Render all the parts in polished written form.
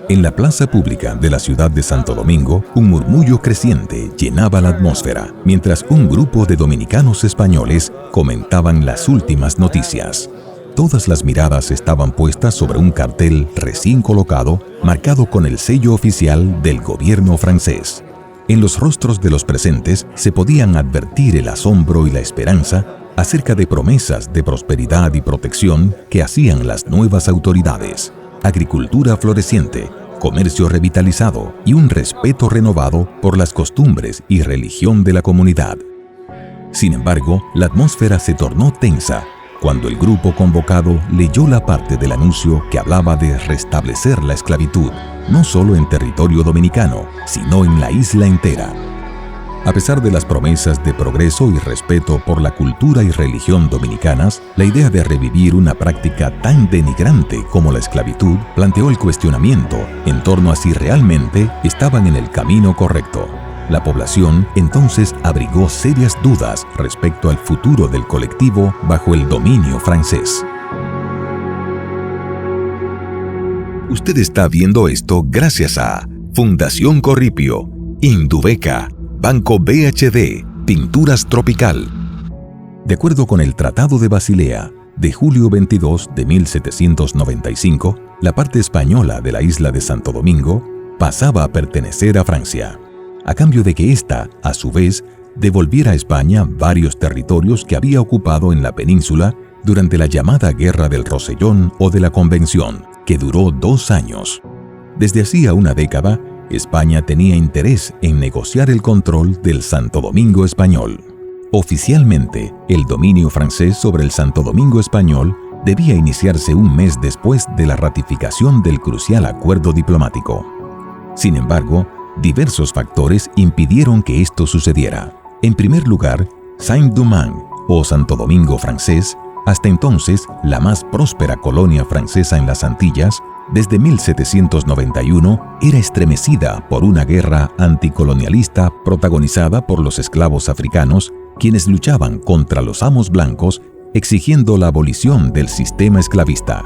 En la plaza pública de la ciudad de Santo Domingo, un murmullo creciente llenaba la atmósfera, mientras un grupo de dominicanos españoles comentaban las últimas noticias. Todas las miradas estaban puestas sobre un cartel recién colocado, marcado con el sello oficial del gobierno francés. En los rostros de los presentes se podían advertir el asombro y la esperanza acerca de promesas de prosperidad y protección que hacían las nuevas autoridades. Agricultura floreciente, comercio revitalizado y un respeto renovado por las costumbres y religión de la comunidad. Sin embargo, la atmósfera se tornó tensa cuando el grupo convocado leyó la parte del anuncio que hablaba de restablecer la esclavitud, no solo en territorio dominicano, sino en la isla entera. A pesar de las promesas de progreso y respeto por la cultura y religión dominicanas, la idea de revivir una práctica tan denigrante como la esclavitud planteó el cuestionamiento en torno a si realmente estaban en el camino correcto. La población entonces abrigó serias dudas respecto al futuro del colectivo bajo el dominio francés. Usted está viendo esto gracias a Fundación Corripio, Indubeca, Banco BHD, Pinturas Tropical. De acuerdo con el Tratado de Basilea de julio 22 de 1795, la parte española de la isla de Santo Domingo pasaba a pertenecer a Francia, a cambio de que ésta, a su vez, devolviera a España varios territorios que había ocupado en la península durante la llamada Guerra del Rosellón o de la Convención, que duró 2 años. Desde hacía una década, España tenía interés en negociar el control del Santo Domingo español. Oficialmente, el dominio francés sobre el Santo Domingo español debía iniciarse un mes después de la ratificación del crucial acuerdo diplomático. Sin embargo, diversos factores impidieron que esto sucediera. En primer lugar, Saint-Domingue, o Santo Domingo francés, hasta entonces la más próspera colonia francesa en las Antillas, desde 1791 era estremecida por una guerra anticolonialista protagonizada por los esclavos africanos, quienes luchaban contra los amos blancos exigiendo la abolición del sistema esclavista.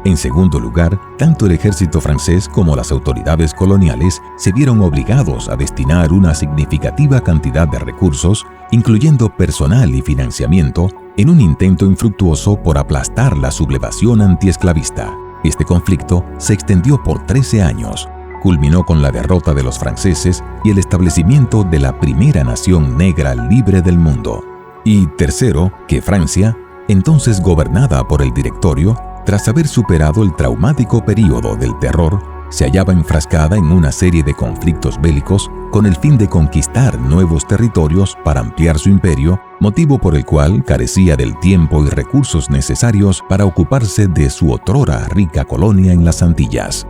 En segundo lugar, tanto el ejército francés como las autoridades coloniales se vieron obligados a destinar una significativa cantidad de recursos, incluyendo personal y financiamiento, en un intento infructuoso por aplastar la sublevación antiesclavista. Este conflicto se extendió por 13 años, culminó con la derrota de los franceses y el establecimiento de la primera nación negra libre del mundo. Y tercero, que Francia, entonces gobernada por el Directorio, tras haber superado el traumático período del terror, se hallaba enfrascada en una serie de conflictos bélicos con el fin de conquistar nuevos territorios para ampliar su imperio, motivo por el cual carecía del tiempo y recursos necesarios para ocuparse de su otrora rica colonia en las Antillas.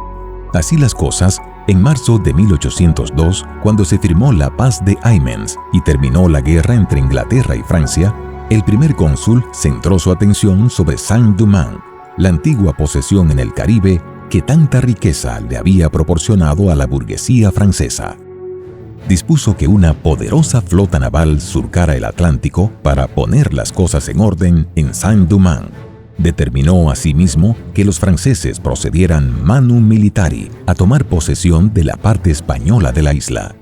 Así las cosas, en marzo de 1802, cuando se firmó la Paz de Amiens y terminó la guerra entre Inglaterra y Francia, el primer cónsul centró su atención sobre Saint-Domingue, la antigua posesión en el Caribe que tanta riqueza le había proporcionado a la burguesía francesa. Dispuso que una poderosa flota naval surcara el Atlántico para poner las cosas en orden en Saint-Domingue. Determinó asimismo que los franceses procedieran manu militari a tomar posesión de la parte española de la isla.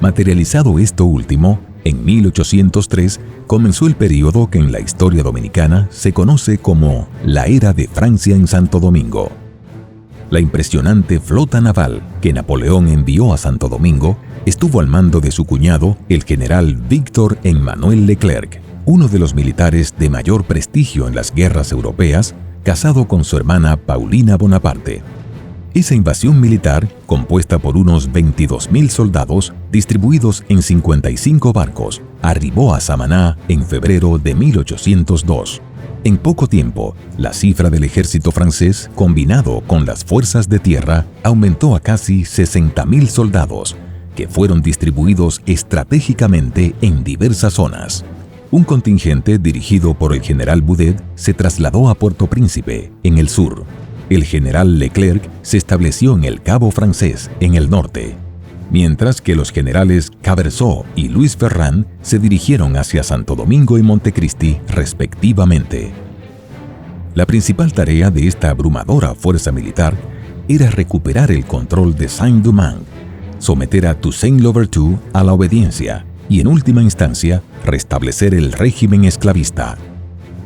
Materializado esto último, en 1803 comenzó el período que en la historia dominicana se conoce como la Era de Francia en Santo Domingo. La impresionante flota naval que Napoleón envió a Santo Domingo estuvo al mando de su cuñado, el general Victor Emmanuel Leclerc, uno de los militares de mayor prestigio en las guerras europeas, casado con su hermana Paulina Bonaparte. Esa invasión militar, compuesta por unos 22.000 soldados distribuidos en 55 barcos, arribó a Samaná en febrero de 1802. En poco tiempo, la cifra del ejército francés, combinado con las fuerzas de tierra, aumentó a casi 60.000 soldados, que fueron distribuidos estratégicamente en diversas zonas. Un contingente dirigido por el general Boudet se trasladó a Puerto Príncipe, en el sur. El general Leclerc se estableció en el Cabo Francés, en el norte, mientras que los generales Caberceau y Luis Ferrand se dirigieron hacia Santo Domingo y Montecristi, respectivamente. La principal tarea de esta abrumadora fuerza militar era recuperar el control de Saint-Domingue, someter a Toussaint Louverture a la obediencia y, en última instancia, restablecer el régimen esclavista.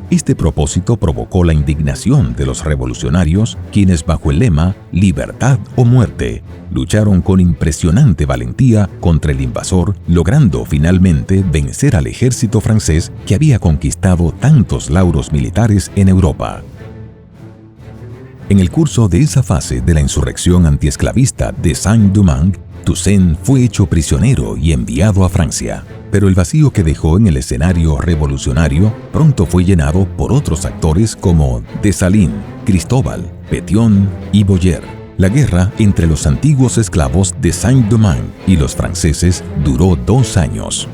Este propósito provocó la indignación de los revolucionarios, quienes bajo el lema «Libertad o muerte» lucharon con impresionante valentía contra el invasor, logrando finalmente vencer al ejército francés que había conquistado tantos lauros militares en Europa. En el curso de esa fase de la insurrección antiesclavista de Saint-Domingue, Toussaint fue hecho prisionero y enviado a Francia, pero el vacío que dejó en el escenario revolucionario pronto fue llenado por otros actores como Dessalines, Cristóbal, Pétion y Boyer. La guerra entre los antiguos esclavos de Saint-Domingue y los franceses duró 2 años.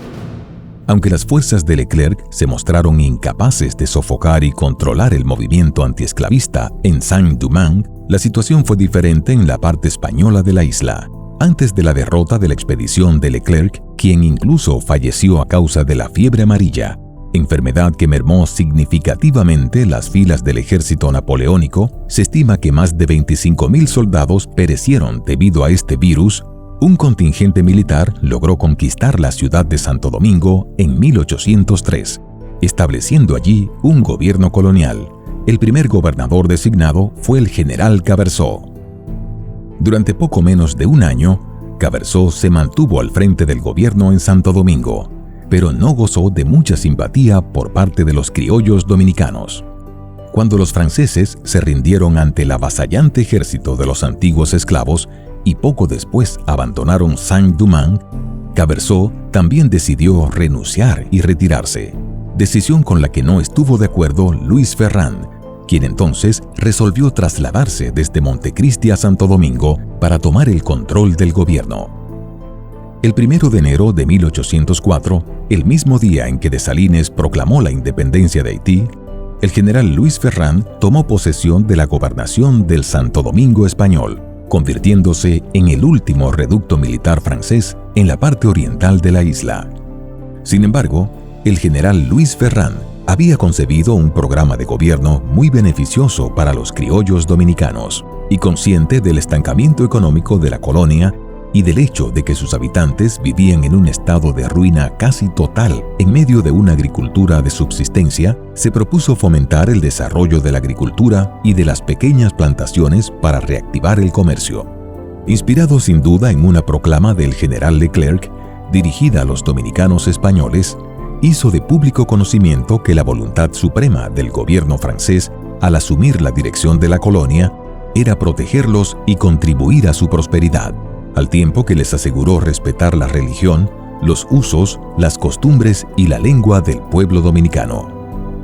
Aunque las fuerzas de Leclerc se mostraron incapaces de sofocar y controlar el movimiento antiesclavista en Saint-Domingue, la situación fue diferente en la parte española de la isla. Antes de la derrota de la expedición de Leclerc, quien incluso falleció a causa de la fiebre amarilla, enfermedad que mermó significativamente las filas del ejército napoleónico, se estima que más de 25.000 soldados perecieron debido a este virus. Un contingente militar logró conquistar la ciudad de Santo Domingo en 1803, estableciendo allí un gobierno colonial. El primer gobernador designado fue el general Caberceau. Durante poco menos de 1 año, Caberceau se mantuvo al frente del gobierno en Santo Domingo, pero no gozó de mucha simpatía por parte de los criollos dominicanos. Cuando los franceses se rindieron ante el avasallante ejército de los antiguos esclavos y poco después abandonaron Saint-Domingue, Caberceau también decidió renunciar y retirarse, decisión con la que no estuvo de acuerdo Louis Ferrand, quien entonces resolvió trasladarse desde Montecristi a Santo Domingo para tomar el control del gobierno. El 1 de enero de 1804, el mismo día en que Dessalines proclamó la independencia de Haití, el general Louis Ferrand tomó posesión de la gobernación del Santo Domingo español, convirtiéndose en el último reducto militar francés en la parte oriental de la isla. Sin embargo, el general Louis Ferrand había concebido un programa de gobierno muy beneficioso para los criollos dominicanos, y consciente del estancamiento económico de la colonia y del hecho de que sus habitantes vivían en un estado de ruina casi total en medio de una agricultura de subsistencia, se propuso fomentar el desarrollo de la agricultura y de las pequeñas plantaciones para reactivar el comercio. Inspirado sin duda en una proclama del general Leclerc dirigida a los dominicanos españoles, hizo de público conocimiento que la voluntad suprema del gobierno francés al asumir la dirección de la colonia era protegerlos y contribuir a su prosperidad, al tiempo que les aseguró respetar la religión, los usos, las costumbres y la lengua del pueblo dominicano.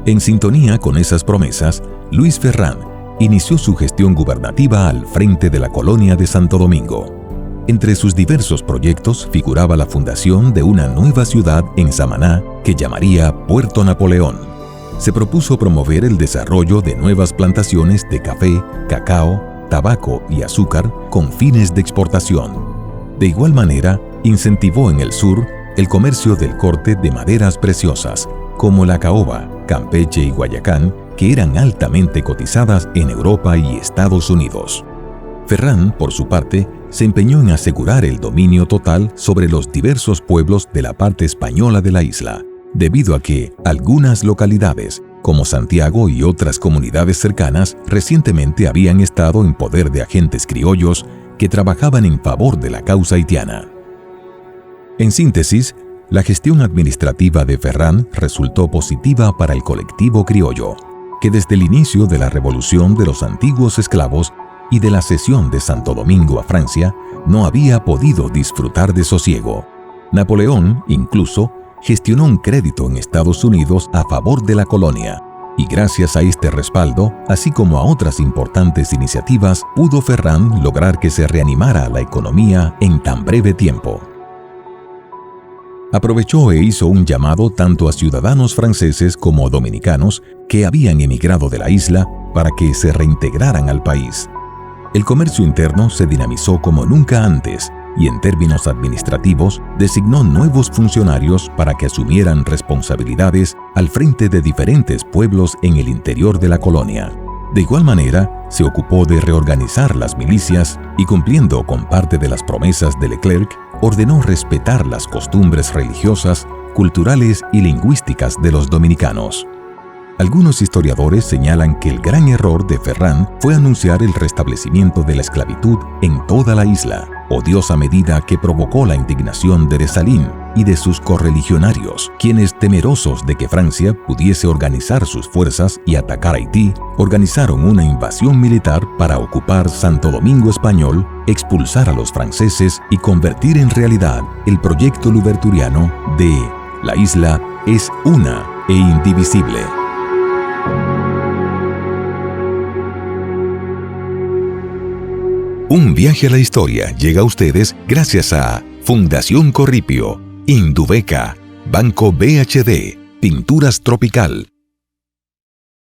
En sintonía con esas promesas, Louis Ferrand inició su gestión gubernativa al frente de la colonia de Santo Domingo. Entre sus diversos proyectos figuraba la fundación de una nueva ciudad en Samaná que llamaría Puerto Napoleón. Se propuso promover el desarrollo de nuevas plantaciones de café, cacao, tabaco y azúcar con fines de exportación. De igual manera, incentivó en el sur el comercio del corte de maderas preciosas, como la caoba, Campeche y Guayacán, que eran altamente cotizadas en Europa y Estados Unidos. Ferrand, por su parte, se empeñó en asegurar el dominio total sobre los diversos pueblos de la parte española de la isla, debido a que algunas localidades, como Santiago y otras comunidades cercanas, recientemente habían estado en poder de agentes criollos que trabajaban en favor de la causa haitiana. En síntesis, la gestión administrativa de Ferrand resultó positiva para el colectivo criollo, que desde el inicio de la revolución de los antiguos esclavos y de la cesión de Santo Domingo a Francia, no había podido disfrutar de sosiego. Napoleón, incluso, gestionó un crédito en Estados Unidos a favor de la colonia, y gracias a este respaldo, así como a otras importantes iniciativas, pudo Ferrand lograr que se reanimara la economía en tan breve tiempo. Aprovechó e hizo un llamado tanto a ciudadanos franceses como dominicanos que habían emigrado de la isla para que se reintegraran al país. El comercio interno se dinamizó como nunca antes y, en términos administrativos, designó nuevos funcionarios para que asumieran responsabilidades al frente de diferentes pueblos en el interior de la colonia. De igual manera, se ocupó de reorganizar las milicias y, cumpliendo con parte de las promesas de Leclerc, ordenó respetar las costumbres religiosas, culturales y lingüísticas de los dominicanos. Algunos historiadores señalan que el gran error de Ferrán fue anunciar el restablecimiento de la esclavitud en toda la isla, odiosa medida que provocó la indignación de Dessalines y de sus correligionarios, quienes, temerosos de que Francia pudiese organizar sus fuerzas y atacar Haití, organizaron una invasión militar para ocupar Santo Domingo Español, expulsar a los franceses y convertir en realidad el proyecto louverturiano de "La isla es una e indivisible". Un viaje a la historia llega a ustedes gracias a Fundación Corripio, Indubeca, Banco BHD, Pinturas Tropical,